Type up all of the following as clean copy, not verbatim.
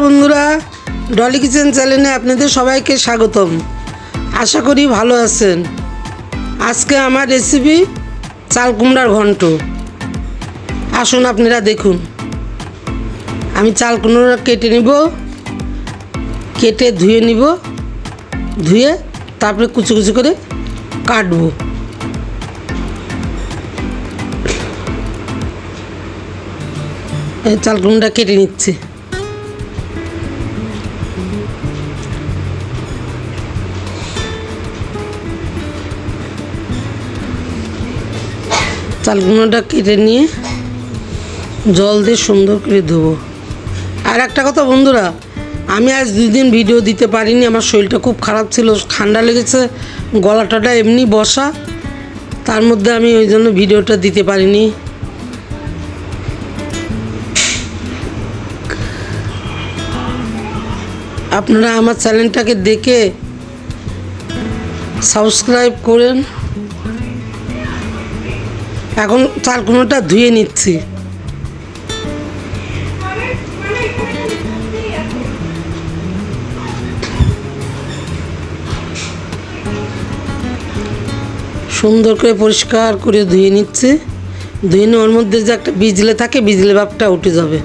বন্ধুরা, ডলি কিচেন চ্যানেলে আপনাদের সবাইকে স্বাগতম। আশা করি ভালো আছেন। আজকে আমার রেসিপি চাল কুমড়ার ঘন্ট। আসুন আপনারা দেখুন। আমি চাল কুমড়া কেটে নিব, কেটে ধুয়ে নিব, ধুয়ে তারপরে কুচি কুচি করে কাটবো। এই চাল কুমড়া কেটে নিচ্ছি। চাল কুমড়োটা কেটে নিয়ে জল দিয়ে সুন্দর করে ধোবো। আর একটা কথা বন্ধুরা, আমি আজ 2 দিন ভিডিও দিতে পারিনি। আমার শরীরটা খুব খারাপ ছিল, ঠান্ডা লেগেছে, গলাটা এমনি বসা, তার মধ্যে আমি ওই জন্য ভিডিওটা দিতে পারিনি। আপনারা আমার চ্যানেলটাকে দেখে সাবস্ক্রাইব করেন। এখন চাল কুমড়োটা ধুয়ে নিচ্ছি। সুন্দর করে পরিষ্কার করে ধুয়ে নিচ্ছি। ধুয়ে নিয়ে ওর মধ্যে যে একটা বিজলে থাকে, বিজলে ভাবটা উঠে যাবে।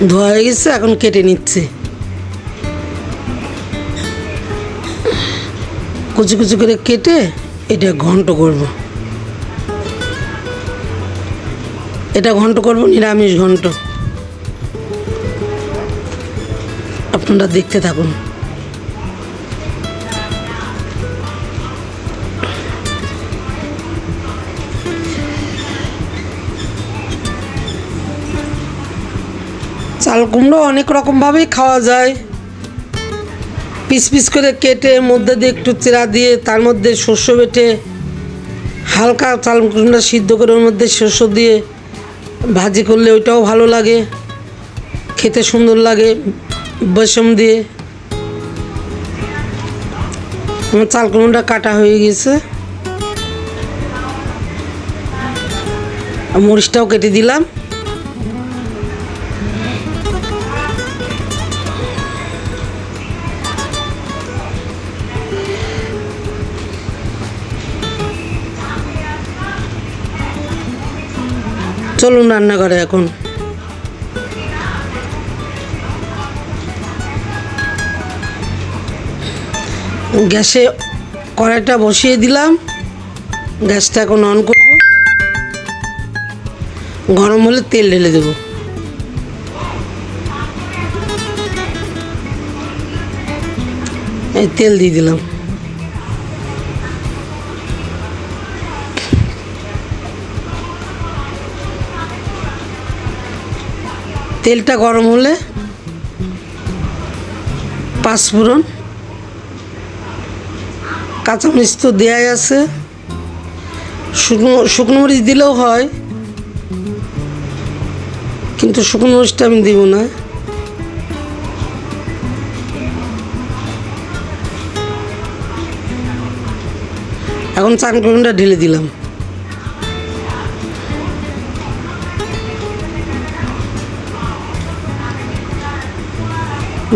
ধোয়া হয়ে গেছে, এখন কেটে নিচ্ছি। কুচি কুচি করে কেটে এটা ঘন্ট করব। এটা ঘন্ট করব, নিরামিষ ঘন্ট। আপনারা দেখতে থাকুন। চাল কুমড়ো অনেক রকমভাবেই খাওয়া যায়। পিস পিস করে কেটে মধ্যে দিয়ে একটু চিরা দিয়ে তার মধ্যে শস্য বেটে হালকা চাল কুমড়া সিদ্ধ করে ওর মধ্যে শস্য দিয়ে ভাজি করলে ওইটাও ভালো লাগে, খেতে সুন্দর লাগে। বেসম দিয়ে আমার চাল কুমড়া কাটা হয়ে গেছে। মরিচটাও কেটে দিলাম। চলুন রান্নাঘরে। এখন গ্যাসে কড়াইটা বসিয়ে দিলাম। গ্যাসটা এখন অন করব। গরম হলে তেল ঢেলে দেব। এই তেল দিয়ে দিলাম। তেলটা গরম হলে পাঁচফোড়ন, কাঁচামরিচ তো দেওয়াই আছে, শুকনো মরিচ দিলেও হয়, কিন্তু শুকনো মরিচটা আমি দিব না। এখন চাল কুমড়া ঢেলে দিলাম।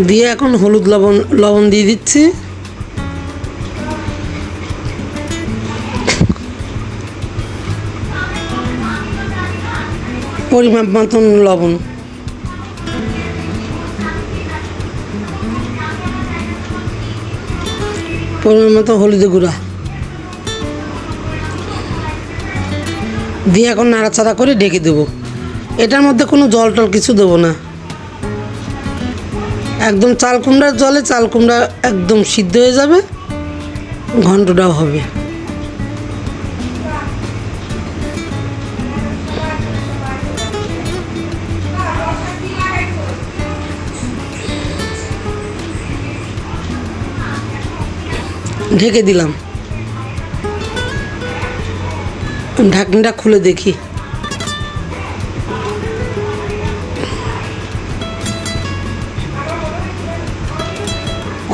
দিয়ে এখন হলুদ লবণ দিয়ে দিচ্ছি। পরিমাপ মতন লবণ, পরিমাণ মতো হলুদের গুঁড়া দিয়ে এখন নাড়াচাড়া করে ঢেকে দেবো। এটার মধ্যে কোনো জল টল কিছু দেবো না। একদম চাল কুমড়ার জলে চাল কুমড়া একদম সিদ্ধ হয়ে যাবে, ঘন্টটাও হবে। ঢেকে দিলাম। ঢাকনিটা খুলে দেখি।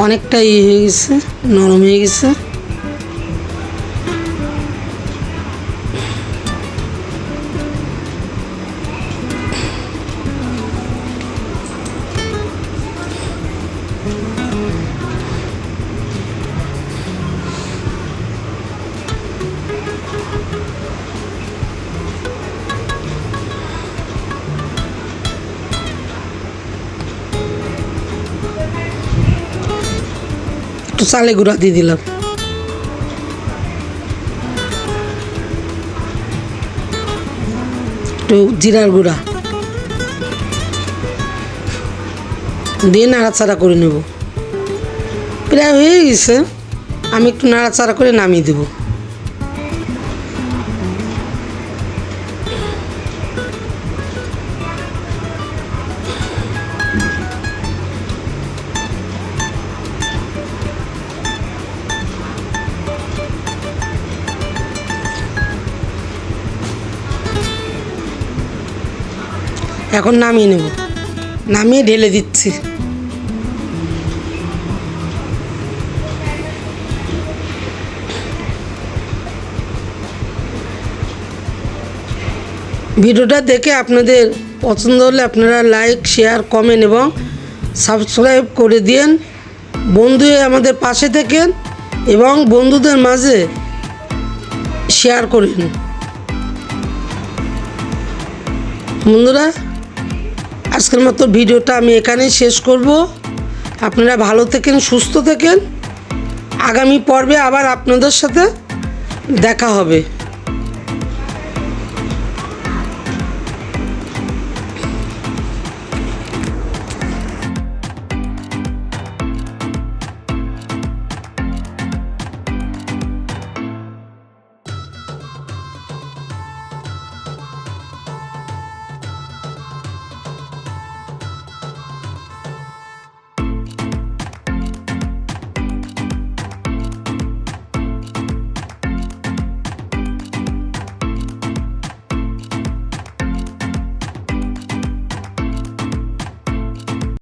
অনেকটা হয়ে গেছে, নরম হয়ে গেছে। একটু চালে গুঁড়া দিয়ে দিলাম, একটু জিরার গুঁড়া দিয়ে নাড়াচাড়া করে নেব। প্রায় হয়ে গেছে, আমি একটু নাড়াচাড়া করে নামিয়ে দেব। এখন নামিয়ে নেব, নামিয়ে ঢেলে দিচ্ছি। ভিডিওটা দেখে আপনাদের পছন্দ হলে আপনারা লাইক, শেয়ার, কমেন্ট এবং সাবস্ক্রাইব করে দিন। বন্ধু হয়ে আমাদের পাশে থাকেন এবং বন্ধুদের মাঝে শেয়ার করেন। বন্ধুরা, আজকের মতো ভিডিওটা আমি এখানেই শেষ করব। আপনারা ভালো থাকেন, সুস্থ থাকেন। আগামী পর্বে আবার আপনাদের সাথে দেখা হবে।